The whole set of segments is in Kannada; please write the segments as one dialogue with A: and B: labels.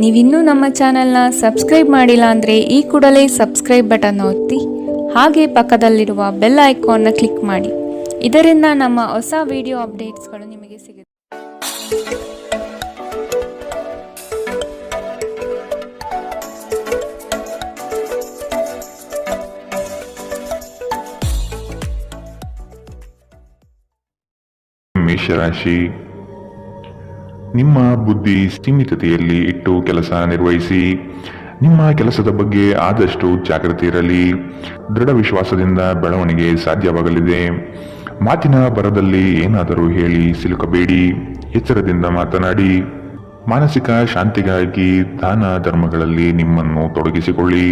A: ನೀವಿನ್ನೂ ನಮ್ಮ ಚಾನೆಲ್ನ ಸಬ್ಸ್ಕ್ರೈಬ್ ಮಾಡಿಲ್ಲ ಅಂದರೆ ಈ ಕೂಡಲೇ ಸಬ್ಸ್ಕ್ರೈಬ್ ಬಟನ್ ಒತ್ತಿ ಹಾಗೆ ಪಕ್ಕದಲ್ಲಿರುವ ಬೆಲ್ ಐಕಾನ್ನ ಕ್ಲಿಕ್ ಮಾಡಿ. ಇದರಿಂದ ನಮ್ಮ ಹೊಸ ವಿಡಿಯೋ ಅಪ್ಡೇಟ್ಸ್ಗಳು ನಿಮಗೆ ಸಿಗುತ್ತೆ.
B: ಮೇಷರಾಶಿ, ನಿಮ್ಮ ಬುದ್ಧಿ ಸೀಮಿತತೆಯಲ್ಲಿ ಇಟ್ಟು ಕೆಲಸ ನಿರ್ವಹಿಸಿ. ನಿಮ್ಮ ಕೆಲಸದ ಬಗ್ಗೆ ಆದಷ್ಟು ಜಾಗೃತಿ ಇರಲಿ. ದೃಢ ವಿಶ್ವಾಸದಿಂದ ಬೆಳವಣಿಗೆ ಸಾಧ್ಯವಾಗಲಿದೆ. ಮಾತಿನ ಬರದಲ್ಲಿ ಏನಾದರೂ ಹೇಳಿ ಸಿಲುಕಬೇಡಿ. ಎಚ್ಚರದಿಂದ ಮಾತನಾಡಿ. ಮಾನಸಿಕ ಶಾಂತಿಗಾಗಿ ದಾನ ಧರ್ಮಗಳಲ್ಲಿ ನಿಮ್ಮನ್ನು ತೊಡಗಿಸಿಕೊಳ್ಳಿ.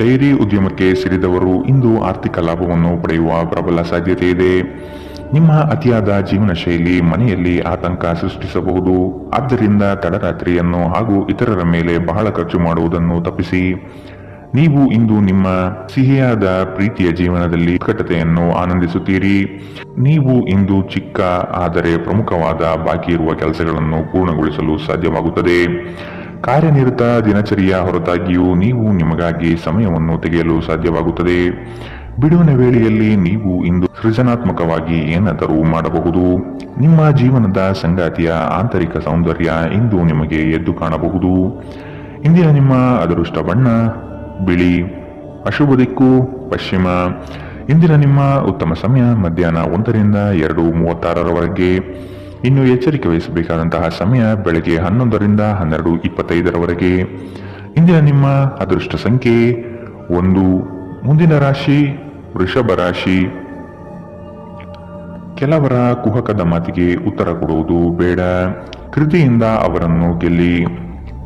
B: ಡೈರಿ ಉದ್ಯಮಕ್ಕೆ ಸೇರಿದವರು ಇಂದು ಆರ್ಥಿಕ ಲಾಭವನ್ನು ಪಡೆಯುವ ಪ್ರಬಲ ಸಾಧ್ಯತೆ ಇದೆ. ನಿಮ್ಮ ಅತಿಯಾದ ಜೀವನ ಶೈಲಿ ಮನೆಯಲ್ಲಿ ಆತಂಕ ಸೃಷ್ಟಿಸಬಹುದು. ಆದ್ದರಿಂದ ತಡರಾತ್ರಿಯನ್ನು ಹಾಗೂ ಇತರರ ಮೇಲೆ ಬಹಳ ಖರ್ಚು ಮಾಡುವುದನ್ನು ತಪ್ಪಿಸಿ. ನೀವು ಇಂದು ನಿಮ್ಮ ಸಿಹಿಯಾದ ಪ್ರೀತಿಯ ಜೀವನದಲ್ಲಿ ಉತ್ಕಟತೆಯನ್ನು ಆನಂದಿಸುತ್ತೀರಿ. ನೀವು ಇಂದು ಚಿಕ್ಕ ಆದರೆ ಪ್ರಮುಖವಾದ ಬಾಕಿ ಇರುವ ಕೆಲಸಗಳನ್ನು ಪೂರ್ಣಗೊಳಿಸಲು ಸಾಧ್ಯವಾಗುತ್ತದೆ. ಕಾರ್ಯನಿರತ ದಿನಚರಿಯ ಹೊರತಾಗಿಯೂ ನೀವು ನಿಮಗಾಗಿ ಸಮಯವನ್ನು ತೆಗೆಯಲು ಸಾಧ್ಯವಾಗುತ್ತದೆ. ಬಿಡುವಿನ ವೇಳೆಯಲ್ಲಿ ನೀವು ಇಂದು ಸೃಜನಾತ್ಮಕವಾಗಿ ಏನಾದರೂ ಮಾಡಬಹುದು. ನಿಮ್ಮ ಜೀವನದ ಸಂಗಾತಿಯ ಆಂತರಿಕ ಸೌಂದರ್ಯ ಇಂದು ನಿಮಗೆ ಎದ್ದು ಕಾಣಬಹುದು. ಇಂದಿನ ನಿಮ್ಮ ಅದೃಷ್ಟ ಬಣ್ಣ ಬಿಳಿ. ಅಶುಭ ದಿಕ್ಕು ಪಶ್ಚಿಮ. ಇಂದಿನ ನಿಮ್ಮ ಉತ್ತಮ ಸಮಯ ಮಧ್ಯಾಹ್ನ 1ರಿಂದ 2:36ರವರೆಗೆ. ಇನ್ನು ಎಚ್ಚರಿಕೆ ವಹಿಸಬೇಕಾದಂತಹ ಸಮಯ ಬೆಳಗ್ಗೆ 11ರಿಂದ 12:25ರವರೆಗೆ. ಇಂದಿನ ನಿಮ್ಮ ಅದೃಷ್ಟ ಸಂಖ್ಯೆ 1. ಮುಂದಿನ ರಾಶಿ ವೃಷಭ ರಾಶಿ. ಕೆಲವರ ಕುಹಕದ ಮಾತಿಗೆ ಉತ್ತರ ಕೊಡುವುದು ಬೇಡ. ಕೃತಿಯಿಂದ ಅವರನ್ನು ಗೆಲ್ಲಿ.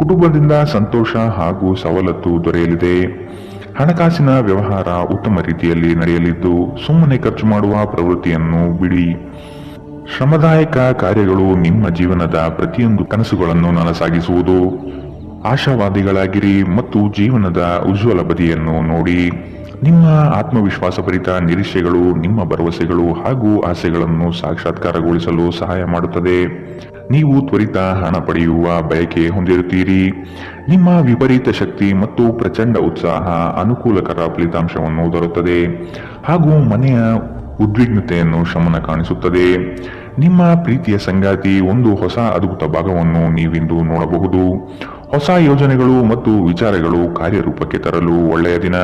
B: ಕುಟುಂಬದಿಂದ ಸಂತೋಷ ಹಾಗೂ ಸವಲತ್ತು ದೊರೆಯಲಿದೆ. ಹಣಕಾಸಿನ ವ್ಯವಹಾರ ಉತ್ತಮ ರೀತಿಯಲ್ಲಿ ನಡೆಯಲಿದ್ದು ಸುಮ್ಮನೆ ಖರ್ಚು ಮಾಡುವ ಪ್ರವೃತ್ತಿಯನ್ನು ಬಿಡಿ. ಶ್ರಮದಾಯಕ ಕಾರ್ಯಗಳು ನಿಮ್ಮ ಜೀವನದ ಪ್ರತಿಯೊಂದು ಕನಸುಗಳನ್ನು ನನಸಾಗಿಸುವುದು. ಆಶಾವಾದಿಗಳಾಗಿರಿ ಮತ್ತು ಜೀವನದ ಉಜ್ವಲ ಬದಿಯನ್ನು ನೋಡಿ. ನಿಮ್ಮ ಆತ್ಮವಿಶ್ವಾಸಭರಿತ ನಿರೀಕ್ಷೆಗಳು ನಿಮ್ಮ ಭರವಸೆಗಳು ಹಾಗೂ ಆಸೆಗಳನ್ನು ಸಾಕ್ಷಾತ್ಕಾರಗೊಳಿಸಲು ಸಹಾಯ ಮಾಡುತ್ತದೆ. ನೀವು ತ್ವರಿತ ಹಣ ಪಡೆಯುವ ಬಯಕೆ ಹೊಂದಿರುತ್ತೀರಿ. ನಿಮ್ಮ ವಿಪರೀತ ಶಕ್ತಿ ಮತ್ತು ಪ್ರಚಂಡ ಉತ್ಸಾಹ ಅನುಕೂಲಕರ ಫಲಿತಾಂಶವನ್ನು ತರುತ್ತದೆ ಹಾಗೂ ಮನೆಯ ಉದ್ವಿಗ್ನತೆಯನ್ನು ಶಮನ ಕಾಣಿಸುತ್ತದೆ. ನಿಮ್ಮ ಪ್ರೀತಿಯ ಸಂಗಾತಿ ಒಂದು ಹೊಸ ಅದ್ಭುತ ಭಾಗವನ್ನು ನೀವಿಂದು ನೋಡಬಹುದು. ಹೊಸ ಯೋಜನೆಗಳು ಮತ್ತು ವಿಚಾರಗಳು ಕಾರ್ಯರೂಪಕ್ಕೆ ತರಲು ಒಳ್ಳೆಯ ದಿನ.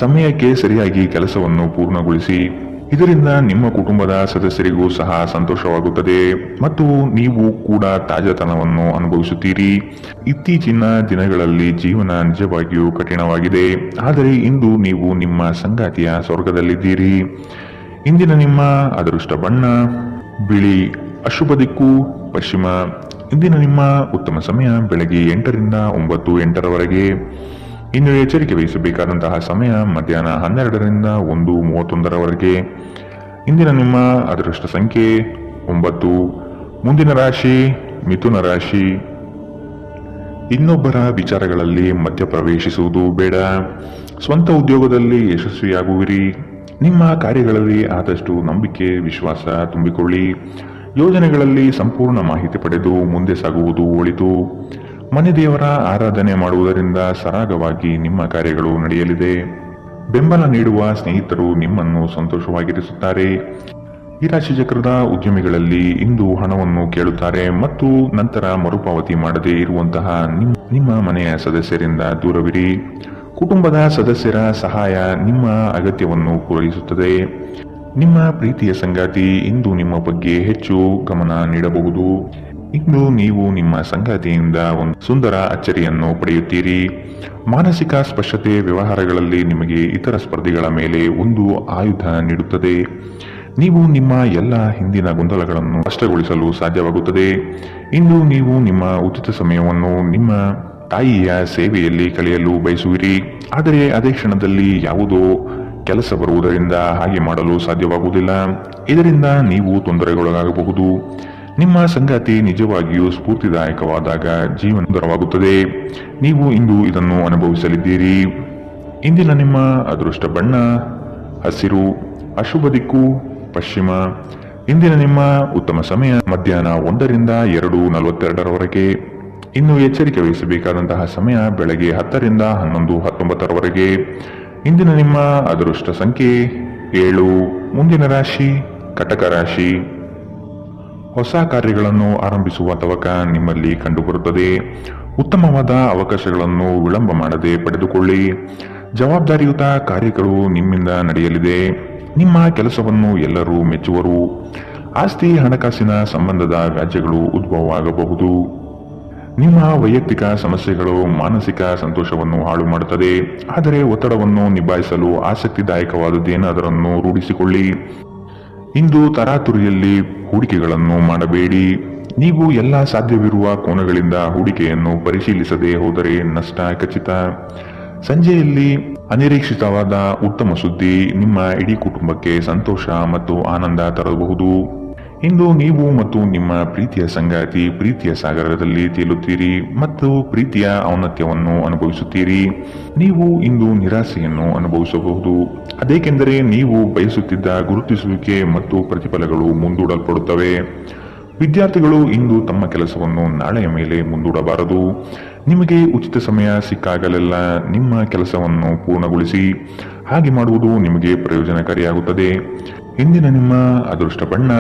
B: ಸಮಯಕ್ಕೆ ಸರಿಯಾಗಿ ಕೆಲಸವನ್ನು ಪೂರ್ಣಗೊಳಿಸಿ. ಇದರಿಂದ ನಿಮ್ಮ ಕುಟುಂಬದ ಸದಸ್ಯರಿಗೂ ಸಹ ಸಂತೋಷವಾಗುತ್ತದೆ ಮತ್ತು ನೀವು ಕೂಡ ತಾಜಾತನವನ್ನು ಅನುಭವಿಸುತ್ತೀರಿ. ಇತ್ತೀಚಿನ ದಿನಗಳಲ್ಲಿ ಜೀವನ ನಿಜವಾಗಿಯೂ ಕಠಿಣವಾಗಿದೆ, ಆದರೆ ಇಂದು ನೀವು ನಿಮ್ಮ ಸಂಗಾತಿಯ ಸ್ವರ್ಗದಲ್ಲಿದ್ದೀರಿ. ಇಂದಿನ ನಿಮ್ಮ ಅದೃಷ್ಟ ಬಣ್ಣ ಬಿಳಿ. ಅಶುಭ ದಿಕ್ಕು ಪಶ್ಚಿಮ. ಇಂದಿನ ನಿಮ್ಮ ಉತ್ತಮ ಸಮಯ ಬೆಳಗ್ಗೆ 8ರಿಂದ 9:08ರವರೆಗೆ. ಇನ್ನು ಎಚ್ಚರಿಕೆ ವಹಿಸಬೇಕಾದಂತಹ ಸಮಯ ಮಧ್ಯಾಹ್ನ 12ರಿಂದ 1:31ರವರೆಗೆ. ಇಂದಿನ ನಿಮ್ಮ ಅದೃಷ್ಟ ಸಂಖ್ಯೆ 9. ಮುಂದಿನ ರಾಶಿ ಮಿಥುನ ರಾಶಿ. ಇನ್ನೊಬ್ಬರ ವಿಚಾರಗಳಲ್ಲಿ ಮಧ್ಯಪ್ರವೇಶಿಸುವುದು ಬೇಡ. ಸ್ವಂತ ಉದ್ಯೋಗದಲ್ಲಿ ಯಶಸ್ವಿಯಾಗುವಿರಿ. ನಿಮ್ಮ ಕಾರ್ಯಗಳಲ್ಲಿ ಆದಷ್ಟು ನಂಬಿಕೆ ವಿಶ್ವಾಸ ತುಂಬಿಕೊಳ್ಳಿ. ಯೋಜನೆಗಳಲ್ಲಿ ಸಂಪೂರ್ಣ ಮಾಹಿತಿ ಪಡೆದು ಮುಂದೆ ಸಾಗುವುದು ಒಳಿತು. ಮನೆ ದೇವರ ಆರಾಧನೆ ಮಾಡುವುದರಿಂದ ಸರಾಗವಾಗಿ ನಿಮ್ಮ ಕಾರ್ಯಗಳು ನಡೆಯಲಿದೆ. ಬೆಂಬಲ ನೀಡುವ ಸ್ನೇಹಿತರು ನಿಮ್ಮನ್ನು ಸಂತೋಷವಾಗಿರಿಸುತ್ತಾರೆ. ಈ ರಾಶಿ ಚಕ್ರದ ಉದ್ಯಮಿಗಳಲ್ಲಿ ಇಂದು ಹಣವನ್ನು ಕೇಳುತ್ತಾರೆ ಮತ್ತು ನಂತರ ಮರುಪಾವತಿ ಮಾಡದೇ ಇರುವಂತಹ ನಿಮ್ಮ ಮನೆಯ ಸದಸ್ಯರಿಂದ ದೂರವಿರಿ. ಕುಟುಂಬದ ಸದಸ್ಯರ ಸಹಾಯ ನಿಮ್ಮ ಅಗತ್ಯವನ್ನು ಪೂರೈಸುತ್ತದೆ. ನಿಮ್ಮ ಪ್ರೀತಿಯ ಸಂಗಾತಿ ಇಂದು ನಿಮ್ಮ ಬಗ್ಗೆ ಹೆಚ್ಚು ಗಮನ ನೀಡಬಹುದು. ಇಂದು ನೀವು ನಿಮ್ಮ ಸಂಗಾತಿಯಿಂದ ಒಂದು ಸುಂದರ ಅಚ್ಚರಿಯನ್ನು ಪಡೆಯುತ್ತೀರಿ. ಮಾನಸಿಕ ಸ್ಪಷ್ಟತೆ ವ್ಯವಹಾರಗಳಲ್ಲಿ ನಿಮಗೆ ಇತರ ಸ್ಪರ್ಧಿಗಳ ಮೇಲೆ ಒಂದು ಆಯುಧ ನೀಡುತ್ತದೆ. ನೀವು ನಿಮ್ಮ ಎಲ್ಲ ಹಿಂದಿನ ಗೊಂದಲಗಳನ್ನು ಸ್ಪಷ್ಟಗೊಳಿಸಲು ಸಾಧ್ಯವಾಗುತ್ತದೆ. ಇಂದು ನೀವು ನಿಮ್ಮ ಉಚಿತ ಸಮಯವನ್ನು ನಿಮ್ಮ ತಾಯಿಯ ಸೇವೆಯಲ್ಲಿ ಕಳೆಯಲು ಬಯಸುವಿರಿ, ಆದರೆ ಅದೇ ಕ್ಷಣದಲ್ಲಿ ಯಾವುದೋ ಕೆಲಸ ಬರುವುದರಿಂದ ಹಾಗೆ ಮಾಡಲು ಸಾಧ್ಯವಾಗುವುದಿಲ್ಲ. ಇದರಿಂದ ನೀವು ತೊಂದರೆಗೊಳಗಾಗಬಹುದು. ನಿಮ್ಮ ಸಂಗಾತಿ ನಿಜವಾಗಿಯೂ ಸ್ಫೂರ್ತಿದಾಯಕವಾದಾಗ ಜೀವನ ಸುಂದರವಾಗುತ್ತದೆ. ನೀವು ಇಂದು ಇದನ್ನು ಅನುಭವಿಸಲಿದ್ದೀರಿ. ಇಂದಿನ ನಿಮ್ಮ ಅದೃಷ್ಟ ಬಣ್ಣ ಹಸಿರು. ಅಶುಭ ದಿಕ್ಕು ಪಶ್ಚಿಮ. ಇಂದಿನ ನಿಮ್ಮ ಉತ್ತಮ ಸಮಯ ಮಧ್ಯಾಹ್ನ 1ರಿಂದ 2:42ರವರೆಗೆ. ಇನ್ನು ಎಚ್ಚರಿಕೆ ವಹಿಸಬೇಕಾದಂತಹ ಸಮಯ ಬೆಳಗ್ಗೆ 10ರಿಂದ 11:19 ಇಂದಿನ ನಿಮ್ಮ ಅದೃಷ್ಟ ಸಂಖ್ಯೆ 7. ಮುಂದಿನ ರಾಶಿ ಕಟಕ ರಾಶಿ. ಹೊಸ ಕಾರ್ಯಗಳನ್ನು ಆರಂಭಿಸುವ ತವಕ ನಿಮ್ಮಲ್ಲಿ ಕಂಡುಬರುತ್ತದೆ. ಉತ್ತಮವಾದ ಅವಕಾಶಗಳನ್ನು ವಿಳಂಬ ಮಾಡದೆ ಪಡೆದುಕೊಳ್ಳಿ. ಜವಾಬ್ದಾರಿಯುತ ಕಾರ್ಯಗಳು ನಿಮ್ಮಿಂದ ನಡೆಯಲಿದೆ. ನಿಮ್ಮ ಕೆಲಸವನ್ನು ಎಲ್ಲರೂ ಮೆಚ್ಚುವರು. ಆಸ್ತಿ ಹಣಕಾಸಿನ ಸಂಬಂಧದ ವ್ಯಾಜ್ಯಗಳು ಉದ್ಭವವಾಗಬಹುದು. ನಿಮ್ಮ ವೈಯಕ್ತಿಕ ಸಮಸ್ಯೆಗಳು ಮಾನಸಿಕ ಸಂತೋಷವನ್ನು ಹಾಳು ಮಾಡುತ್ತದೆ. ಆದರೆ ಒತ್ತಡವನ್ನು ನಿಭಾಯಿಸಲು ಆಸಕ್ತಿದಾಯಕವಾದದ್ದೇನಾದರನ್ನು ರೂಢಿಸಿಕೊಳ್ಳಿ. ಇಂದು ತರಾತುರಿಯಲ್ಲಿ ಹೂಡಿಕೆಗಳನ್ನು ಮಾಡಬೇಡಿ. ನೀವು ಎಲ್ಲ ಸಾಧ್ಯವಿರುವ ಕೋನಗಳಿಂದ ಹೂಡಿಕೆಯನ್ನು ಪರಿಶೀಲಿಸದೆ ಹೋದರೆ ನಷ್ಟ ಖಚಿತ. ಸಂಜೆಯಲ್ಲಿ ಅನಿರೀಕ್ಷಿತವಾದ ಉತ್ತಮ ಸುದ್ದಿ ನಿಮ್ಮ ಇಡೀ ಕುಟುಂಬಕ್ಕೆ ಸಂತೋಷ ಮತ್ತು ಆನಂದ ತರಬಹುದು. ಇಂದು ನೀವು ಮತ್ತು ನಿಮ್ಮ ಪ್ರೀತಿಯ ಸಂಗಾತಿ ಪ್ರೀತಿಯ ಸಾಗರದಲ್ಲಿ ತೇಲುತ್ತೀರಿ ಮತ್ತು ಪ್ರೀತಿಯ ಔನ್ನತ್ಯವನ್ನು ಅನುಭವಿಸುತ್ತೀರಿ. ನೀವು ಇಂದು ನಿರಾಸೆಯನ್ನು ಅನುಭವಿಸಬಹುದು. ಅದೇಕೆಂದರೆ ನೀವು ಬಯಸುತ್ತಿದ್ದ ಗುರುತಿಸುವಿಕೆ ಮತ್ತು ಪ್ರತಿಫಲಗಳು ಮುಂದೂಡಲ್ಪಡುತ್ತವೆ. ವಿದ್ಯಾರ್ಥಿಗಳು ಇಂದು ತಮ್ಮ ಕೆಲಸವನ್ನು ನಾಳೆಯ ಮೇಲೆ ಮುಂದೂಡಬಾರದು. ನಿಮಗೆ ಉಚಿತ ಸಮಯ ಸಿಕ್ಕಾಗಲೆಲ್ಲ ನಿಮ್ಮ ಕೆಲಸವನ್ನು ಪೂರ್ಣಗೊಳಿಸಿ. ಹಾಗೆ ಮಾಡುವುದು ನಿಮಗೆ ಪ್ರಯೋಜನಕಾರಿಯಾಗುತ್ತದೆ. ಇಂದಿನ ನಿಮ್ಮ ಅದೃಷ್ಟ ಬಣ್ಣ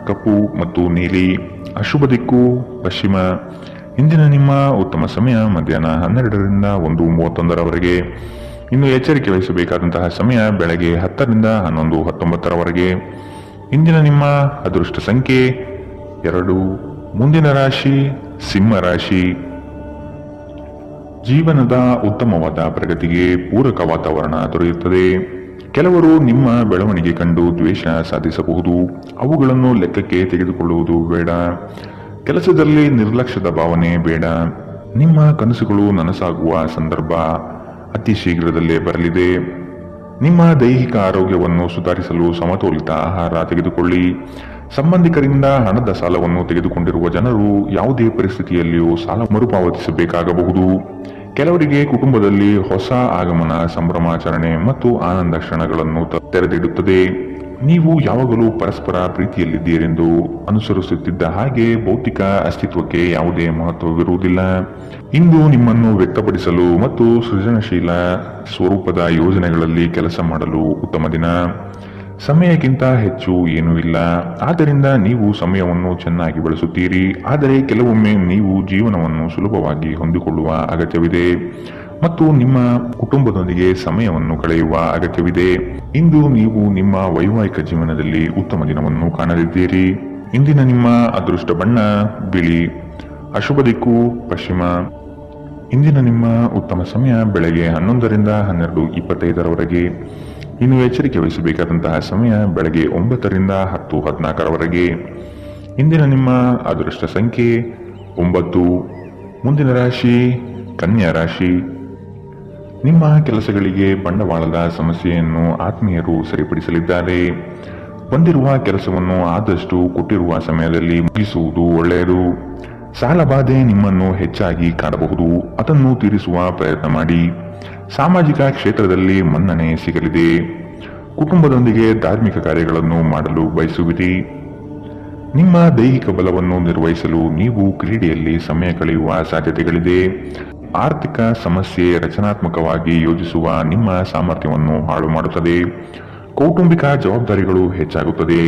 B: ಕಪ್ಪು ಮತ್ತು ನೀಲಿ. ಅಶುಭ ದಿಕ್ಕು ಪಶ್ಚಿಮ. ಇಂದಿನ ನಿಮ್ಮ ಉತ್ತಮ ಸಮಯ ಮಧ್ಯಾಹ್ನ 12ರಿಂದ 1:31. ಇನ್ನು ಎಚ್ಚರಿಕೆ ವಹಿಸಬೇಕಾದಂತಹ ಸಮಯ ಬೆಳಗ್ಗೆ 10ರಿಂದ 11:19. ಇಂದಿನ ನಿಮ್ಮ ಅದೃಷ್ಟ ಸಂಖ್ಯೆ 2. ಮುಂದಿನ ರಾಶಿ ಸಿಂಹ ರಾಶಿ. ಜೀವನದ ಉತ್ತಮವಾದ ಪ್ರಗತಿಗೆ ಪೂರಕ ವಾತಾವರಣ ದೊರೆಯುತ್ತದೆ. ಕೆಲವರು ನಿಮ್ಮ ಬೆಳವಣಿಗೆ ಕಂಡು ದ್ವೇಷ ಸಾಧಿಸಬಹುದು. ಅವುಗಳನ್ನು ಲೆಕ್ಕಕ್ಕೆ ತೆಗೆದುಕೊಳ್ಳುವುದು ಬೇಡ. ಕೆಲಸದಲ್ಲಿ ನಿರ್ಲಕ್ಷ್ಯದ ಭಾವನೆ ಬೇಡ. ನಿಮ್ಮ ಕನಸುಗಳು ನನಸಾಗುವ ಸಂದರ್ಭ ಅತಿ ಶೀಘ್ರದಲ್ಲೇ ಬರಲಿದೆ. ನಿಮ್ಮ ದೈಹಿಕ ಆರೋಗ್ಯವನ್ನು ಸುಧಾರಿಸಲು ಸಮತೋಲಿತ ಆಹಾರ ತೆಗೆದುಕೊಳ್ಳಿ. ಸಂಬಂಧಿಕರಿಂದ ಹಣದ ಸಾಲವನ್ನು ತೆಗೆದುಕೊಂಡಿರುವ ಜನರು ಯಾವುದೇ ಪರಿಸ್ಥಿತಿಯಲ್ಲಿಯೂ ಸಾಲ ಮರುಪಾವತಿಸಬೇಕಾಗಬಹುದು. ಕೆಲವರಿಗೆ ಕುಟುಂಬದಲ್ಲಿ ಹೊಸ ಆಗಮನ, ಸಂಭ್ರಮಾಚರಣೆ ಮತ್ತು ಆನಂದ ಕ್ಷಣಗಳನ್ನು ತೆರೆದಿಡುತ್ತದೆ. ನೀವು ಯಾವಾಗಲೂ ಪರಸ್ಪರ ಪ್ರೀತಿಯಲ್ಲಿದ್ದೀರೆಂದು ಅನುಸರಿಸುತ್ತಿದ್ದ ಹಾಗೆ ಭೌತಿಕ ಅಸ್ತಿತ್ವಕ್ಕೆ ಯಾವುದೇ ಮಹತ್ವವಿರುವುದಿಲ್ಲ. ಇಂದು ನಿಮ್ಮನ್ನು ವ್ಯಕ್ತಪಡಿಸಲು ಮತ್ತು ಸೃಜನಶೀಲ ಸ್ವರೂಪದ ಯೋಜನೆಗಳಲ್ಲಿ ಕೆಲಸ ಮಾಡಲು ಉತ್ತಮ ದಿನ. ಸಮಯಕ್ಕಿಂತ ಹೆಚ್ಚು ಏನೂ ಇಲ್ಲ. ಆದ್ದರಿಂದ ನೀವು ಸಮಯವನ್ನು ಚೆನ್ನಾಗಿ ಬಳಸುತ್ತೀರಿ. ಆದರೆ ಕೆಲವೊಮ್ಮೆ ನೀವು ಜೀವನವನ್ನು ಸುಲಭವಾಗಿ ಹೊಂದಿಕೊಳ್ಳುವ ಅಗತ್ಯವಿದೆ ಮತ್ತು ನಿಮ್ಮ ಕುಟುಂಬದೊಂದಿಗೆ ಸಮಯವನ್ನು ಕಳೆಯುವ ಅಗತ್ಯವಿದೆ. ಇಂದು ನೀವು ನಿಮ್ಮ ವೈವಾಹಿಕ ಜೀವನದಲ್ಲಿ ಉತ್ತಮ ದಿನವನ್ನು ಕಾಣಲಿದ್ದೀರಿ. ಇಂದಿನ ನಿಮ್ಮ ಅದೃಷ್ಟ ಬಣ್ಣ ಬಿಳಿ. ಅಶುಭ ದಿಕ್ಕು ಪಶ್ಚಿಮ. ಇಂದಿನ ನಿಮ್ಮ ಉತ್ತಮ ಸಮಯ ಬೆಳಗ್ಗೆ 11ರಿಂದ 12:25. ಇನ್ನು ಎಚ್ಚರಿಕೆ ವಹಿಸಬೇಕಾದಂತಹ ಸಮಯ ಬೆಳಗ್ಗೆ 9ರಿಂದ 10:14. ಇಂದಿನ ನಿಮ್ಮ ಅದೃಷ್ಟ ಸಂಖ್ಯೆ 9. ಮುಂದಿನ ರಾಶಿ ಕನ್ಯಾ ರಾಶಿ. ನಿಮ್ಮ ಕೆಲಸಗಳಿಗೆ ಬಂಡವಾಳದ ಸಮಸ್ಯೆಯನ್ನು ಆತ್ಮೀಯರು ಸರಿಪಡಿಸಲಿದ್ದಾರೆ. ಬಂದಿರುವ ಕೆಲಸವನ್ನು ಆದಷ್ಟು ಕೊಟ್ಟಿರುವ ಸಮಯದಲ್ಲಿ ಮುಗಿಸುವುದು ಒಳ್ಳೆಯದು. ಸಾಲಬಾಧೆ ನಿಮ್ಮನ್ನು ಹೆಚ್ಚಾಗಿ ಕಾಡಬಹುದು. ಅದನ್ನು ತೀರಿಸುವ ಪ್ರಯತ್ನ ಮಾಡಿ. ಸಾಮಾಜಿಕ ಕ್ಷೇತ್ರದಲ್ಲಿ ಮನ್ನಣೆ ಸಿಗಲಿದೆ. ಕುಟುಂಬದೊಂದಿಗೆ ಧಾರ್ಮಿಕ ಕಾರ್ಯಗಳನ್ನು ಮಾಡಲು ಬಯಸುವಿರಿ. ನಿಮ್ಮ ದೈಹಿಕ ಬಲವನ್ನು ನಿರ್ವಹಿಸಲು ನೀವು ಕ್ರೀಡೆಯಲ್ಲಿ ಸಮಯ ಕಳೆಯುವ ಸಾಧ್ಯತೆಗಳಿದೆ. ಆರ್ಥಿಕ ಸಮಸ್ಯೆ ರಚನಾತ್ಮಕವಾಗಿ ಯೋಜಿಸುವ ನಿಮ್ಮ ಸಾಮರ್ಥ್ಯವನ್ನು ಹಾಳು ಮಾಡುತ್ತದೆ. ಕೌಟುಂಬಿಕ ಜವಾಬ್ದಾರಿಗಳು ಹೆಚ್ಚಾಗುತ್ತದೆ.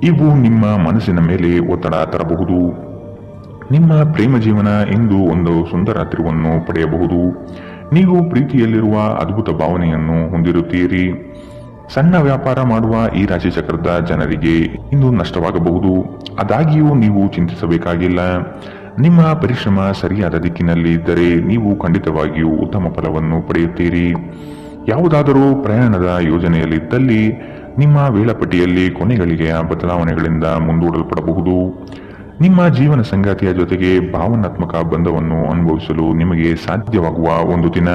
B: ಇವು ನಿಮ್ಮ ಮನಸ್ಸಿನ ಮೇಲೆ ಒತ್ತಡ ತರಬಹುದು. ನಿಮ್ಮ ಪ್ರೇಮ ಜೀವನ ಇಂದು ಒಂದು ಸುಂದರ ತಿರುವನ್ನು ಪಡೆಯಬಹುದು. ನೀವು ಪ್ರೀತಿಯಲ್ಲಿರುವ ಅದ್ಭುತ ಭಾವನೆಯನ್ನು ಹೊಂದಿರುತ್ತೀರಿ. ಸಣ್ಣ ವ್ಯಾಪಾರ ಮಾಡುವ ಈ ರಾಶಿ ಚಕ್ರದ ಜನರಿಗೆ ಇಂದು ನಷ್ಟವಾಗಬಹುದು. ಆದಾಗ್ಯೂ ನೀವು ಚಿಂತಿಸಬೇಕಾಗಿಲ್ಲ. ನಿಮ್ಮ ಪರಿಶ್ರಮ ಸರಿಯಾದ ದಿಕ್ಕಿನಲ್ಲಿ ಇದ್ದರೆ ನೀವು ಖಂಡಿತವಾಗಿಯೂ ಉತ್ತಮ ಫಲವನ್ನು ಪಡೆಯುತ್ತೀರಿ. ಯಾವುದಾದರೂ ಪ್ರಯಾಣದ ಯೋಜನೆಯಲ್ಲಿದ್ದಲ್ಲಿ ನಿಮ್ಮ ವೇಳಾಪಟ್ಟಿಯಲ್ಲಿ ಕೊನೆಗಳಿಗೆಯ ಬದಲಾವಣೆಗಳಿಂದ ಮುಂದೂಡಲ್ಪಡಬಹುದು. ನಿಮ್ಮ ಜೀವನ ಸಂಗಾತಿಯ ಜೊತೆಗೆ ಭಾವನಾತ್ಮಕ ಬಂಧವನ್ನು ಅನುಭವಿಸಲು ನಿಮಗೆ ಸಾಧ್ಯವಾಗುವ ಒಂದು ದಿನ.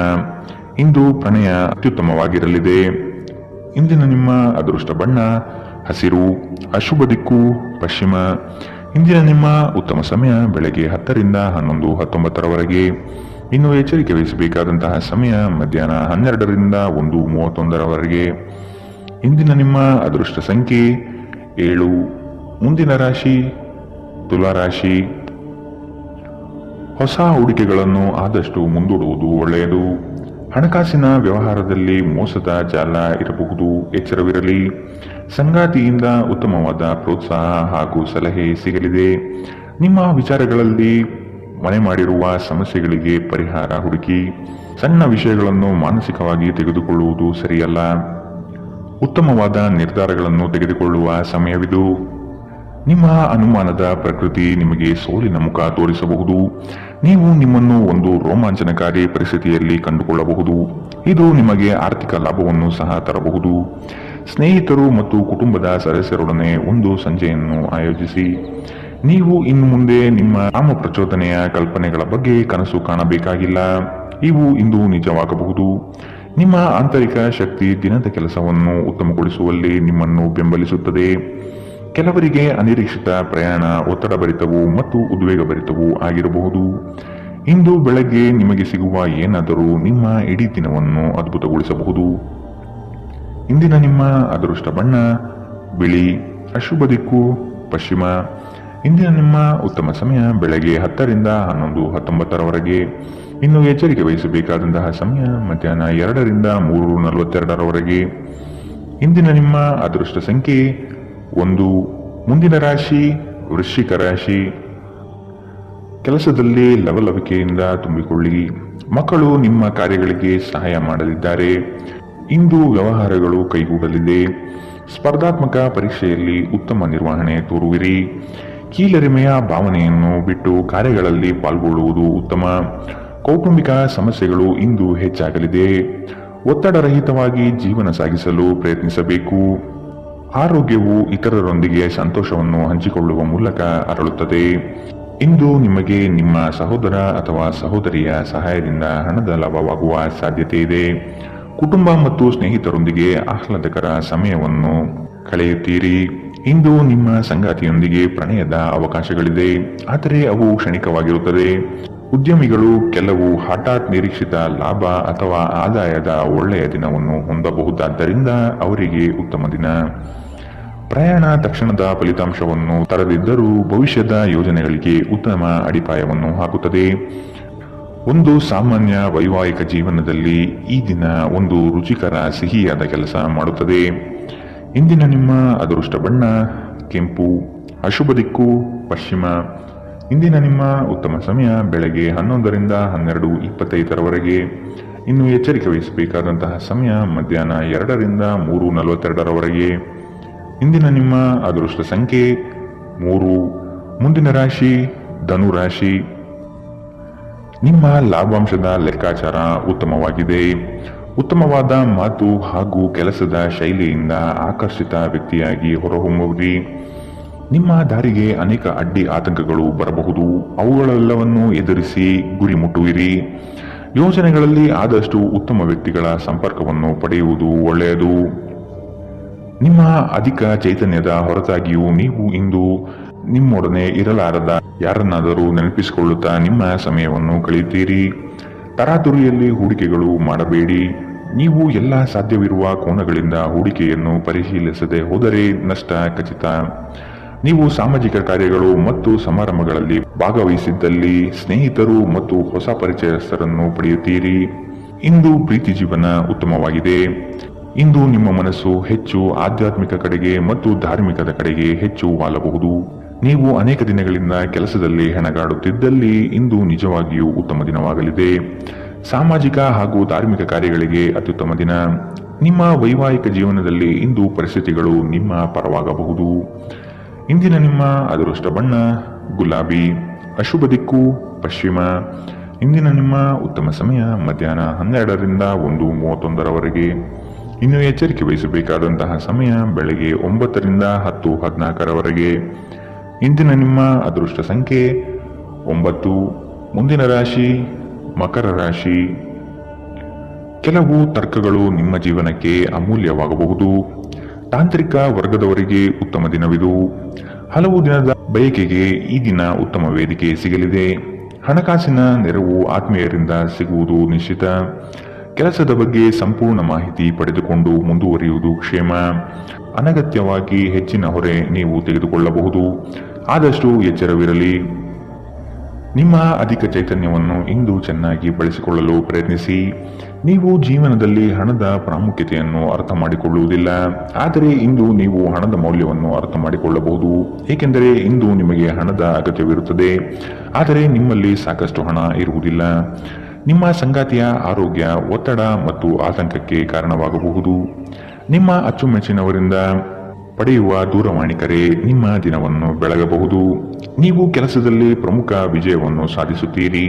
B: ಇಂದು ಪ್ರಣಯ ಅತ್ಯುತ್ತಮವಾಗಿರಲಿದೆ. ಇಂದಿನ ನಿಮ್ಮ ಅದೃಷ್ಟ ಬಣ್ಣ ಹಸಿರು. ಅಶುಭ ದಿಕ್ಕು ಪಶ್ಚಿಮ. ಇಂದಿನ ನಿಮ್ಮ ಉತ್ತಮ ಸಮಯ ಬೆಳಗ್ಗೆ 10ರಿಂದ 11:19. ಇನ್ನು ಎಚ್ಚರಿಕೆ ವಹಿಸಬೇಕಾದಂತಹ ಸಮಯ ಮಧ್ಯಾಹ್ನ 12ರಿಂದ 1:31. ಇಂದಿನ ನಿಮ್ಮ ಅದೃಷ್ಟ ಸಂಖ್ಯೆ 7. ಮುಂದಿನ ರಾಶಿ ತುಲಾ ರಾಶಿ. ಹೊಸ ಹೂಡಿಕೆಗಳನ್ನು ಆದಷ್ಟು ಮುಂದೂಡುವುದು ಒಳ್ಳೆಯದು. ಹಣಕಾಸಿನ ವ್ಯವಹಾರದಲ್ಲಿ ಮೋಸದ ಜಾಲ ಇರಬಹುದು, ಎಚ್ಚರವಿರಲಿ. ಸಂಗಾತಿಯಿಂದ ಉತ್ತಮವಾದ ಪ್ರೋತ್ಸಾಹ ಹಾಗೂ ಸಲಹೆ ಸಿಗಲಿದೆ. ನಿಮ್ಮ ವಿಚಾರಗಳಲ್ಲಿ ಮನೆ ಮಾಡಿರುವ ಸಮಸ್ಯೆಗಳಿಗೆ ಪರಿಹಾರ ಹುಡುಕಿ. ಸಣ್ಣ ವಿಷಯಗಳನ್ನು ಮಾನಸಿಕವಾಗಿ ತೆಗೆದುಕೊಳ್ಳುವುದು ಸರಿಯಲ್ಲ. ಉತ್ತಮವಾದ ನಿರ್ಧಾರಗಳನ್ನು ತೆಗೆದುಕೊಳ್ಳುವ ಸಮಯವಿದು. ನಿಮ್ಮ ಅನುಮಾನದ ಪ್ರಕೃತಿ ನಿಮಗೆ ಸೋಲಿನ ಮುಖ ತೋರಿಸಬಹುದು. ನೀವು ನಿಮ್ಮನ್ನು ಒಂದು ರೋಮಾಂಚನಕಾರಿ ಪರಿಸ್ಥಿತಿಯಲ್ಲಿ ಕಂಡುಕೊಳ್ಳಬಹುದು. ಇದು ನಿಮಗೆ ಆರ್ಥಿಕ ಲಾಭವನ್ನು ಸಹ ತರಬಹುದು. ಸ್ನೇಹಿತರು ಮತ್ತು ಕುಟುಂಬದ ಸದಸ್ಯರೊಡನೆ ಒಂದು ಸಂಜೆಯನ್ನು ಆಯೋಜಿಸಿ. ನೀವು ಇನ್ನು ಮುಂದೆ ನಿಮ್ಮ ಕಾಮ ಪ್ರಚೋದನೆಯ ಕಲ್ಪನೆಗಳ ಬಗ್ಗೆ ಕನಸು ಕಾಣಬೇಕಾಗಿಲ್ಲ. ಇವು ಇಂದು ನಿಜವಾಗಬಹುದು. ನಿಮ್ಮ ಆಂತರಿಕ ಶಕ್ತಿ ದಿನದ ಕೆಲಸವನ್ನು ಉತ್ತಮಗೊಳಿಸುವಲ್ಲಿ ನಿಮ್ಮನ್ನು ಬೆಂಬಲಿಸುತ್ತದೆ. ಕೆಲವರಿಗೆ ಅನಿರೀಕ್ಷಿತ ಪ್ರಯಾಣ ಒತ್ತಡಭರಿತವೂ ಮತ್ತು ಉದ್ವೇಗಭರಿತವೂ ಆಗಿರಬಹುದು. ಇಂದು ಬೆಳಗ್ಗೆ ನಿಮಗೆ ಸಿಗುವ ಏನಾದರೂ ನಿಮ್ಮ ಇಡೀ ದಿನವನ್ನು ಅದ್ಭುತಗೊಳಿಸಬಹುದು. ಇಂದಿನ ನಿಮ್ಮ ಅದೃಷ್ಟ ಬಣ್ಣ ಬಿಳಿ. ಅಶುಭ ದಿಕ್ಕು ಪಶ್ಚಿಮ. ಇಂದಿನ ನಿಮ್ಮ ಉತ್ತಮ ಸಮಯ ಬೆಳಗ್ಗೆ 10 ರಿಂದ 11:19 ಇನ್ನು ಎಚ್ಚರಿಕೆ ವಹಿಸಬೇಕಾದಂತಹ ಸಮಯ ಮಧ್ಯಾಹ್ನ 2 ರಿಂದ 3:42 ಇಂದಿನ ನಿಮ್ಮ ಅದೃಷ್ಟ ಸಂಖ್ಯೆ 1. ಮುಂದಿನ ರಾಶಿ ವೃಶ್ಚಿಕ ರಾಶಿ. ಕೆಲಸದಲ್ಲಿ ಲವಲವಿಕೆಯಿಂದ ತುಂಬಿಕೊಳ್ಳಿ. ಮಕ್ಕಳು ನಿಮ್ಮ ಕಾರ್ಯಗಳಿಗೆ ಸಹಾಯ ಮಾಡಲಿದ್ದಾರೆ. ಇಂದು ವ್ಯವಹಾರಗಳು ಕೈಗೂಡಲಿದೆ. ಸ್ಪರ್ಧಾತ್ಮಕ ಪರೀಕ್ಷೆಯಲ್ಲಿ ಉತ್ತಮ ನಿರ್ವಹಣೆ ತೋರುವಿರಿ. ಕೀಳರಿಮೆಯ ಭಾವನೆಯನ್ನು ಬಿಟ್ಟು ಕಾರ್ಯಗಳಲ್ಲಿ ಪಾಲ್ಗೊಳ್ಳುವುದು ಉತ್ತಮ. ಕೌಟುಂಬಿಕ ಸಮಸ್ಯೆಗಳು ಇಂದು ಹೆಚ್ಚಾಗಲಿದೆ. ಒತ್ತಡರಹಿತವಾಗಿ ಜೀವನ ಸಾಗಿಸಲು ಪ್ರಯತ್ನಿಸಬೇಕು. ಆರೋಗ್ಯವು ಇತರರೊಂದಿಗೆ ಸಂತೋಷವನ್ನು ಹಂಚಿಕೊಳ್ಳುವ ಮೂಲಕ ಅರಳುತ್ತದೆ. ಇಂದು ನಿಮಗೆ ನಿಮ್ಮ ಸಹೋದರ ಅಥವಾ ಸಹೋದರಿಯ ಸಹಾಯದಿಂದ ಹಣದ ಲಾಭವಾಗುವ ಸಾಧ್ಯತೆ ಇದೆ. ಕುಟುಂಬ ಮತ್ತು ಸ್ನೇಹಿತರೊಂದಿಗೆ ಆಹ್ಲಾದಕರ ಸಮಯವನ್ನು ಕಳೆಯುತ್ತೀರಿ. ಇಂದು ನಿಮ್ಮ ಸಂಗಾತಿಯೊಂದಿಗೆ ಪ್ರಣಯದ ಅವಕಾಶಗಳಿದೆ, ಆದರೆ ಅವು ಕ್ಷಣಿಕವಾಗಿರುತ್ತದೆ. ಉದ್ಯಮಿಗಳು ಕೆಲವು ಹಠಾತ್ ನಿರೀಕ್ಷಿತ ಲಾಭ ಅಥವಾ ಆದಾಯದ ಒಳ್ಳೆಯ ದಿನವನ್ನು ಹೊಂದಬಹುದಾದ್ದರಿಂದ ಅವರಿಗೆ ಉತ್ತಮ ದಿನ. ಪ್ರಯಾಣ ತಕ್ಷಣದ ಫಲಿತಾಂಶವನ್ನು ತರದಿದ್ದರೂ ಭವಿಷ್ಯದ ಯೋಜನೆಗಳಿಗೆ ಉತ್ತಮ ಅಡಿಪಾಯವನ್ನು ಹಾಕುತ್ತದೆ. ಒಂದು ಸಾಮಾನ್ಯ ವೈವಾಹಿಕ ಜೀವನದಲ್ಲಿ ಈ ದಿನ ಒಂದು ರುಚಿಕರ ಸಿಹಿಯಾದ ಕೆಲಸ ಮಾಡುತ್ತದೆ. ಇಂದಿನ ನಿಮ್ಮ ಅದೃಷ್ಟ ಬಣ್ಣ ಕೆಂಪು. ಅಶುಭ ದಿಕ್ಕು ಪಶ್ಚಿಮ. ಇಂದಿನ ನಿಮ್ಮ ಉತ್ತಮ ಸಮಯ ಬೆಳಗ್ಗೆ 11 ರಿಂದ 12:25 ಇನ್ನು ಎಚ್ಚರಿಕೆ ವಹಿಸಬೇಕಾದಂತಹ ಸಮಯ ಮಧ್ಯಾಹ್ನ 2 ರಿಂದ 3:42 ಇಂದಿನ ನಿಮ್ಮ ಅದೃಷ್ಟ ಸಂಖ್ಯೆ 3. ಮುಂದಿನ ರಾಶಿ ಧನು ರಾಶಿ. ನಿಮ್ಮ ಲಾಭಾಂಶದ ಲೆಕ್ಕಾಚಾರ ಉತ್ತಮವಾಗಿದೆ. ಉತ್ತಮವಾದ ಮಾತು ಹಾಗೂ ಕೆಲಸದ ಶೈಲಿಯಿಂದ ಆಕರ್ಷಿತ ವ್ಯಕ್ತಿಯಾಗಿ ಹೊರಹೊಮ್ಮುವಿರಿ. ನಿಮ್ಮ ದಾರಿಗೆ ಅನೇಕ ಅಡ್ಡಿ ಆತಂಕಗಳು ಬರಬಹುದು. ಅವುಗಳೆಲ್ಲವನ್ನು ಎದುರಿಸಿ ಗುರಿ ಮುಟ್ಟುವಿರಿ. ಯೋಜನೆಗಳಲ್ಲಿ ಆದಷ್ಟು ಉತ್ತಮ ವ್ಯಕ್ತಿಗಳ ಸಂಪರ್ಕವನ್ನು ಪಡೆಯುವುದು ಒಳ್ಳೆಯದು. ನಿಮ್ಮ ಅಧಿಕ ಚೈತನ್ಯದ ಹೊರತಾಗಿಯೂ ನೀವು ಇಂದು ನಿಮ್ಮೊಡನೆ ಇರಲಾರದ ಯಾರನ್ನಾದರೂ ನೆನಪಿಸಿಕೊಳ್ಳುತ್ತಾ ನಿಮ್ಮ ಸಮಯವನ್ನು ಕಳೆಯುತ್ತೀರಿ. ತರಾತುರಿಯಲ್ಲಿ ಹೂಡಿಕೆಗಳು ಮಾಡಬೇಡಿ. ನೀವು ಎಲ್ಲ ಸಾಧ್ಯವಿರುವ ಕೋನಗಳಿಂದ ಹೂಡಿಕೆಯನ್ನು ಪರಿಶೀಲಿಸದೆ ಹೋದರೆ ನಷ್ಟ ಖಚಿತ. ನೀವು ಸಾಮಾಜಿಕ ಕಾರ್ಯಗಳು ಮತ್ತು ಸಮಾರಂಭಗಳಲ್ಲಿ ಭಾಗವಹಿಸಿದ್ದಲ್ಲಿ ಸ್ನೇಹಿತರು ಮತ್ತು ಹೊಸ ಪರಿಚಯಸ್ಥರನ್ನು ಪಡೆಯುತ್ತೀರಿ. ಇಂದು ಪ್ರೀತಿ ಜೀವನ ಉತ್ತಮವಾಗಿದೆ. ಇಂದು ನಿಮ್ಮ ಮನಸ್ಸು ಹೆಚ್ಚು ಆಧ್ಯಾತ್ಮಿಕ ಕಡೆಗೆ ಮತ್ತು ಧಾರ್ಮಿಕದ ಕಡೆಗೆ ಹೆಚ್ಚು ವಾಲಬಹುದು. ನೀವು ಅನೇಕ ದಿನಗಳಿಂದ ಕೆಲಸದಲ್ಲಿ ಹೆಣಗಾಡುತ್ತಿದ್ದಲ್ಲಿ ಇಂದು ನಿಜವಾಗಿಯೂ ಉತ್ತಮ ದಿನವಾಗಲಿದೆ. ಸಾಮಾಜಿಕ ಹಾಗೂ ಧಾರ್ಮಿಕ ಕಾರ್ಯಗಳಿಗೆ ಅತ್ಯುತ್ತಮ ದಿನ. ನಿಮ್ಮ ವೈವಾಹಿಕ ಜೀವನದಲ್ಲಿ ಇಂದು ಪರಿಸ್ಥಿತಿಗಳು ನಿಮ್ಮ ಪರವಾಗಬಹುದು. ಇಂದಿನ ನಿಮ್ಮ ಅದೃಷ್ಟ ಬಣ್ಣ ಗುಲಾಬಿ. ಅಶುಭ ದಿಕ್ಕು ಪಶ್ಚಿಮ. ಇಂದಿನ ನಿಮ್ಮ ಉತ್ತಮ ಸಮಯ ಮಧ್ಯಾಹ್ನ 12 ರಿಂದ 1:31 ಇನ್ನು ಎಚ್ಚರಿಕೆ ವಹಿಸಬೇಕಾದಂತಹ ಸಮಯ ಬೆಳಗ್ಗೆ 9 ರಿಂದ 10:14 ಇಂದಿನ ನಿಮ್ಮ ಅದೃಷ್ಟ ಸಂಖ್ಯೆ 9. ಮುಂದಿನ ರಾಶಿ ಮಕರ ರಾಶಿ. ಕೆಲವು ತರ್ಕಗಳು ನಿಮ್ಮ ಜೀವನಕ್ಕೆ ಅಮೂಲ್ಯವಾಗಬಹುದು. ತಾಂತ್ರಿಕ ವರ್ಗದವರಿಗೆ ಉತ್ತಮ ದಿನವಿದು. ಹಲವು ದಿನದ ಬಯಕೆಗೆ ಈ ದಿನ ಉತ್ತಮ ವೇದಿಕೆ ಸಿಗಲಿದೆ. ಹಣಕಾಸಿನ ನೆರವು ಆತ್ಮೀಯರಿಂದ ಸಿಗುವುದು ನಿಶ್ಚಿತ. ಕೆಲಸದ ಬಗ್ಗೆ ಸಂಪೂರ್ಣ ಮಾಹಿತಿ ಪಡೆದುಕೊಂಡು ಮುಂದುವರಿಯುವುದು ಕ್ಷೇಮ. ಅನಗತ್ಯವಾಗಿ ಹೆಚ್ಚಿನ ಹೊರೆ ನೀವು ತೆಗೆದುಕೊಳ್ಳಬಹುದು. ಆದಷ್ಟು ಎಚ್ಚರವಿರಲಿ. ನಿಮ್ಮ ಅಧಿಕ ಚೈತನ್ಯವನ್ನು ಇಂದು ಚೆನ್ನಾಗಿ ಬಳಸಿಕೊಳ್ಳಲು ಪ್ರಯತ್ನಿಸಿ. ನೀವು ಜೀವನದಲ್ಲಿ ಹಣದ ಪ್ರಾಮುಖ್ಯತೆಯನ್ನು ಅರ್ಥ ಮಾಡಿಕೊಳ್ಳುವುದಿಲ್ಲ, ಆದರೆ ಇಂದು ನೀವು ಹಣದ ಮೌಲ್ಯವನ್ನು ಅರ್ಥ ಮಾಡಿಕೊಳ್ಳಬಹುದು. ಏಕೆಂದರೆ ಇಂದು ನಿಮಗೆ ಹಣದ ಅಗತ್ಯವಿರುತ್ತದೆ, ಆದರೆ ನಿಮ್ಮಲ್ಲಿ ಸಾಕಷ್ಟು ಹಣ ಇರುವುದಿಲ್ಲ. ನಿಮ್ಮ ಸಂಗಾತಿಯ ಆರೋಗ್ಯ ಒತ್ತಡ ಮತ್ತು ಆತಂಕಕ್ಕೆ ಕಾರಣವಾಗಬಹುದು. ನಿಮ್ಮ ಅಚ್ಚುಮೆಚ್ಚಿನವರಿಂದ ಪಡೆಯುವ ದೂರವಾಣಿ ಕರೆ ನಿಮ್ಮ ದಿನವನ್ನು ಬೆಳಗಬಹುದು. ನೀವು ಕೆಲಸದಲ್ಲಿ ಪ್ರಮುಖ ವಿಜಯವನ್ನು ಸಾಧಿಸುತ್ತೀರಿ.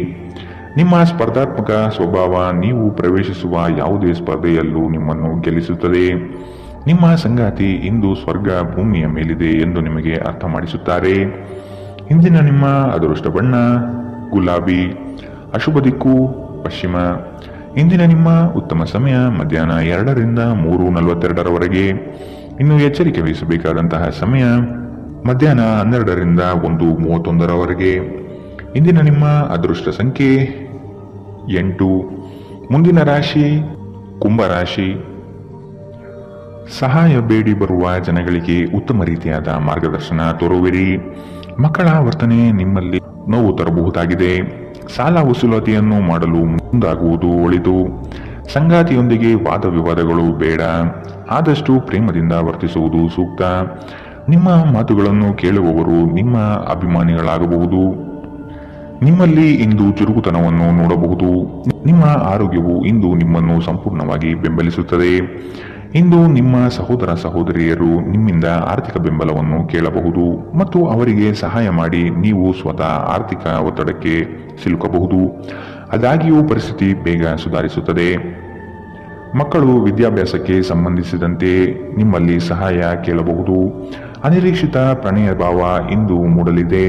B: ನಿಮ್ಮ ಸ್ಪರ್ಧಾತ್ಮಕ ಸ್ವಭಾವ ನೀವು ಪ್ರವೇಶಿಸುವ ಯಾವುದೇ ಸ್ಪರ್ಧೆಯಲ್ಲೂ ನಿಮ್ಮನ್ನು ಗೆಲ್ಲಿಸುತ್ತದೆ. ನಿಮ್ಮ ಸಂಗಾತಿ ಇಂದು ಸ್ವರ್ಗ ಭೂಮಿಯ ಮೇಲಿದೆ ಎಂದು ನಿಮಗೆ ಅರ್ಥ ಮಾಡಿಸುತ್ತಾರೆ. ಇಂದಿನ ನಿಮ್ಮ ಅದೃಷ್ಟ ಬಣ್ಣ ಗುಲಾಬಿ, ಅಶುಭ ದಿಕ್ಕು ಪಶ್ಚಿಮ. ಇಂದಿನ ನಿಮ್ಮ ಉತ್ತಮ ಸಮಯ ಮಧ್ಯಾಹ್ನ 2ರಿಂದ 3:42 ಇನ್ನು ಎಚ್ಚರಿಕೆ ವಹಿಸಬೇಕಾದಂತಹ ಸಮಯ ಮಧ್ಯಾಹ್ನ 12ರಿಂದ 1:31 ಇಂದಿನ ನಿಮ್ಮ ಅದೃಷ್ಟ ಸಂಖ್ಯೆ 8. ಮುಂದಿನ ರಾಶಿ ಕುಂಭರಾಶಿ. ಸಹಾಯ ಬೇಡಿ ಬರುವ ಜನಗಳಿಗೆ ಉತ್ತಮ ರೀತಿಯಾದ ಮಾರ್ಗದರ್ಶನ ತೋರುವಿರಿ. ಮಕ್ಕಳ ವರ್ತನೆ ನಿಮ್ಮಲ್ಲಿ ನೋವು ತರಬಹುದಾಗಿದೆ. ಸಾಲ ವಸೂಲಾತಿಯನ್ನು ಮಾಡಲು ಮುಂದಾಗುವುದು ಒಳಿತು. ಸಂಗಾತಿಯೊಂದಿಗೆ ವಾದ ವಿವಾದಗಳು ಬೇಡ. ಆದಷ್ಟು ಪ್ರೇಮದಿಂದ ವರ್ತಿಸುವುದು ಸೂಕ್ತ. ನಿಮ್ಮ ಮಾತುಗಳನ್ನು ಕೇಳುವವರು ನಿಮ್ಮ ಅಭಿಮಾನಿಗಳಾಗಬಹುದು. ನಿಮ್ಮಲ್ಲಿ ಇಂದು ಚುರುಕುತನವನ್ನು ನೋಡಬಹುದು. ನಿಮ್ಮ ಆರೋಗ್ಯವು ಇಂದು ನಿಮ್ಮನ್ನು ಸಂಪೂರ್ಣವಾಗಿ ಬೆಂಬಲಿಸುತ್ತದೆ. ಇಂದು ನಿಮ್ಮ ಸಹೋದರ ಸಹೋದರಿಯರು ನಿಮ್ಮಿಂದ ಆರ್ಥಿಕ ಬೆಂಬಲವನ್ನು ಕೇಳಬಹುದು ಮತ್ತು ಅವರಿಗೆ ಸಹಾಯ ಮಾಡಿ ನೀವು ಸ್ವತಃ ಆರ್ಥಿಕ ಒತ್ತಡಕ್ಕೆ ಸಿಲುಕಬಹುದು. ಆದಾಗ್ಯೂ ಪರಿಸ್ಥಿತಿ ಬೇಗ ಸುಧಾರಿಸುತ್ತದೆ. ಮಕ್ಕಳು ವಿದ್ಯಾಭ್ಯಾಸಕ್ಕೆ ಸಂಬಂಧಿಸಿದಂತೆ ನಿಮ್ಮಲ್ಲಿ ಸಹಾಯ ಕೇಳಬಹುದು. ಅನಿರೀಕ್ಷಿತ ಪ್ರಣಯ ಭಾವ ಇಂದು ಮೂಡಲಿದೆ.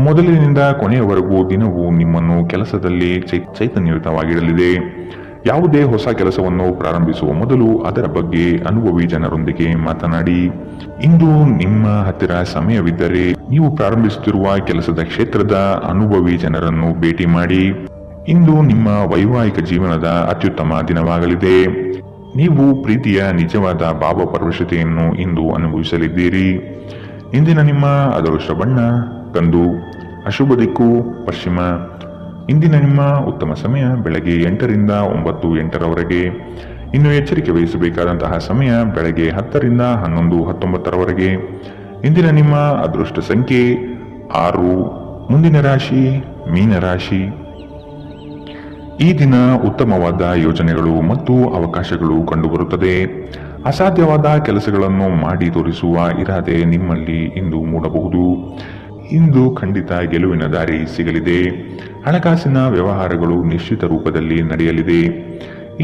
B: ಮೊದಲಿನಿಂದ ಕೊನೆಯವರೆಗೂ ದಿನವೂ ನಿಮ್ಮನ್ನು ಕೆಲಸದಲ್ಲಿ ಚೈತನ್ಯಯುತವಾಗಿಡಲಿದೆ. ಯಾವುದೇ ಹೊಸ ಕೆಲಸವನ್ನು ಪ್ರಾರಂಭಿಸುವ ಮೊದಲು ಅದರ ಬಗ್ಗೆ ಅನುಭವಿ ಜನರೊಂದಿಗೆ ಮಾತನಾಡಿ. ಇಂದು ನಿಮ್ಮ ಹತ್ತಿರ ಸಮಯವಿದ್ದರೆ ನೀವು ಪ್ರಾರಂಭಿಸುತ್ತಿರುವ ಕೆಲಸದ ಕ್ಷೇತ್ರದ ಅನುಭವಿ ಜನರನ್ನು ಭೇಟಿ ಮಾಡಿ. ಇಂದು ನಿಮ್ಮ ವೈವಾಹಿಕ ಜೀವನದ ಅತ್ಯುತ್ತಮ ದಿನವಾಗಲಿದೆ. ನೀವು ಪ್ರೀತಿಯ ನಿಜವಾದ ಭಾವಪರವಶತೆಯನ್ನು ಇಂದು ಅನುಭವಿಸಲಿದ್ದೀರಿ. ಇಂದಿನ ನಿಮ್ಮ ಅದೃಷ್ಟ ಬಣ್ಣ ಕಂದು, ಅಶುಭ ದಿಕ್ಕು ಪಶ್ಚಿಮ. ಇಂದಿನ ನಿಮ್ಮ ಉತ್ತಮ ಸಮಯ ಬೆಳಗ್ಗೆ 8ರಿಂದ 9:08 ಇನ್ನು ಎಚ್ಚರಿಕೆ ವಹಿಸಬೇಕಾದಂತಹ ಸಮಯ ಬೆಳಗ್ಗೆ 10ರಿಂದ 11:19 ಇಂದಿನ ನಿಮ್ಮ ಅದೃಷ್ಟ ಸಂಖ್ಯೆ 6. ಮುಂದಿನ ರಾಶಿ ಮೀನರಾಶಿ. ಈ ದಿನ ಉತ್ತಮವಾದ ಯೋಜನೆಗಳು ಮತ್ತು ಅವಕಾಶಗಳು ಕಂಡುಬರುತ್ತದೆ. ಅಸಾಧ್ಯವಾದ ಕೆಲಸಗಳನ್ನು ಮಾಡಿ ತೋರಿಸುವ ಇರಾದೆ ನಿಮ್ಮಲ್ಲಿ ಇಂದು ಮೂಡಬಹುದು. ಇಂದು ಖಂಡಿತ ಗೆಲುವಿನ ದಾರಿ ಸಿಗಲಿದೆ. ಹಣಕಾಸಿನ ವ್ಯವಹಾರಗಳು ನಿಶ್ಚಿತ ರೂಪದಲ್ಲಿ ನಡೆಯಲಿದೆ.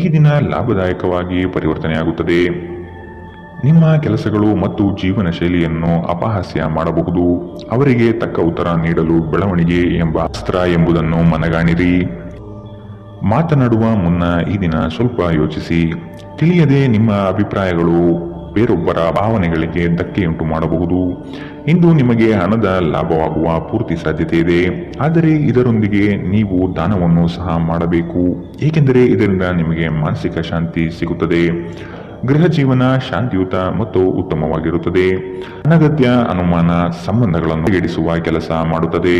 B: ಈ ದಿನ ಲಾಭದಾಯಕವಾಗಿ ಪರಿವರ್ತನೆಯಾಗುತ್ತದೆ. ನಿಮ್ಮ ಕೆಲಸಗಳು ಮತ್ತು ಜೀವನ ಶೈಲಿಯನ್ನು ಅಪಹಾಸ್ಯ ಮಾಡಬಹುದು. ಅವರಿಗೆ ತಕ್ಕ ಉತ್ತರ ನೀಡಲು ಬೆಳವಣಿಗೆ ಎಂಬ ಅಸ್ತ್ರ ಎಂಬುದನ್ನು ಮನಗಾಣಿರಿ. ಮಾತನಾಡುವ ಮುನ್ನ ಈ ದಿನ ಸ್ವಲ್ಪ ಯೋಚಿಸಿ. ತಿಳಿಯದೆ ನಿಮ್ಮ ಅಭಿಪ್ರಾಯಗಳು ಬೇರೊಬ್ಬರ ಭಾವನೆಗಳಿಗೆ ಧಕ್ಕೆಯುಂಟು ಮಾಡಬಹುದು. ಇಂದು ನಿಮಗೆ ಹಣದ ಲಾಭವಾಗುವ ಪೂರ್ತಿ ಸಾಧ್ಯತೆ ಇದೆ, ಆದರೆ ಇದರೊಂದಿಗೆ ನೀವು ದಾನವನ್ನು ಸಹ ಮಾಡಬೇಕು, ಏಕೆಂದರೆ ಇದರಿಂದ ನಿಮಗೆ ಮಾನಸಿಕ ಶಾಂತಿ ಸಿಗುತ್ತದೆ. ಗೃಹ ಜೀವನ ಶಾಂತಿಯುತ ಮತ್ತು ಉತ್ತಮವಾಗಿರುತ್ತದೆ. ಅನಗತ್ಯ ಅನುಮಾನ ಸಂಬಂಧಗಳನ್ನು ಎಡಿಸುವ ಕೆಲಸ ಮಾಡುತ್ತದೆ.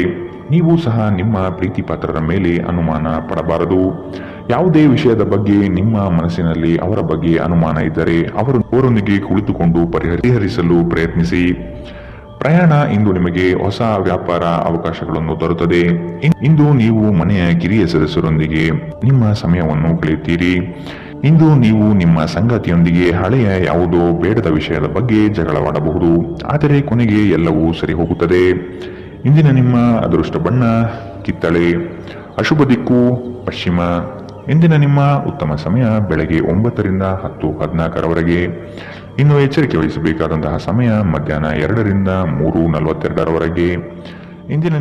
B: ನೀವು ಸಹ ನಿಮ್ಮ ಪ್ರೀತಿ ಪಾತ್ರರ ಮೇಲೆ ಅನುಮಾನ ಪಡಬಾರದು. ಯಾವುದೇ ವಿಷಯದ ಬಗ್ಗೆ ನಿಮ್ಮ ಮನಸ್ಸಿನಲ್ಲಿ ಅವರ ಬಗ್ಗೆ ಅನುಮಾನ ಇದ್ದರೆ ಅವರೊಂದಿಗೆ ಕುಳಿತುಕೊಂಡು ಪರಿಹರಿಸಲು ಪ್ರಯತ್ನಿಸಿ. ಪ್ರಯಾಣ ಇಂದು ನಿಮಗೆ ಹೊಸ ವ್ಯಾಪಾರ ಅವಕಾಶಗಳನ್ನು ತರುತ್ತದೆ. ಇಂದು ನೀವು ಮನೆಯ ಕಿರಿಯ ಸದಸ್ಯರೊಂದಿಗೆ ನಿಮ್ಮ ಸಮಯವನ್ನು ಕಳೆಯುತ್ತೀರಿ. ಇಂದು ನೀವು ನಿಮ್ಮ ಸಂಗಾತಿಯೊಂದಿಗೆ ಹಳೆಯ ಯಾವುದೋ ಬೇಡದ ವಿಷಯದ ಬಗ್ಗೆ ಜಗಳವಾಡಬಹುದು, ಆದರೆ ಕೊನೆಗೆ ಎಲ್ಲವೂ ಸರಿ ಹೋಗುತ್ತದೆ. ಇಂದಿನ ನಿಮ್ಮ ಅದೃಷ್ಟ ಬಣ್ಣ ಕಿತ್ತಳೆ, ಅಶುಭ ದಿಕ್ಕು ಪಶ್ಚಿಮ. ಇಂದಿನ ನಿಮ್ಮ ಉತ್ತಮ ಸಮಯ ಬೆಳಗ್ಗೆ 9ರಿಂದ 10:14 ಇನ್ನು ಎಚ್ಚರಿಕೆ ವಹಿಸಬೇಕಾದಂತಹ ಸಮಯ ಮಧ್ಯಾಹ್ನ 2ರಿಂದ 3:42 ಇಂದಿನ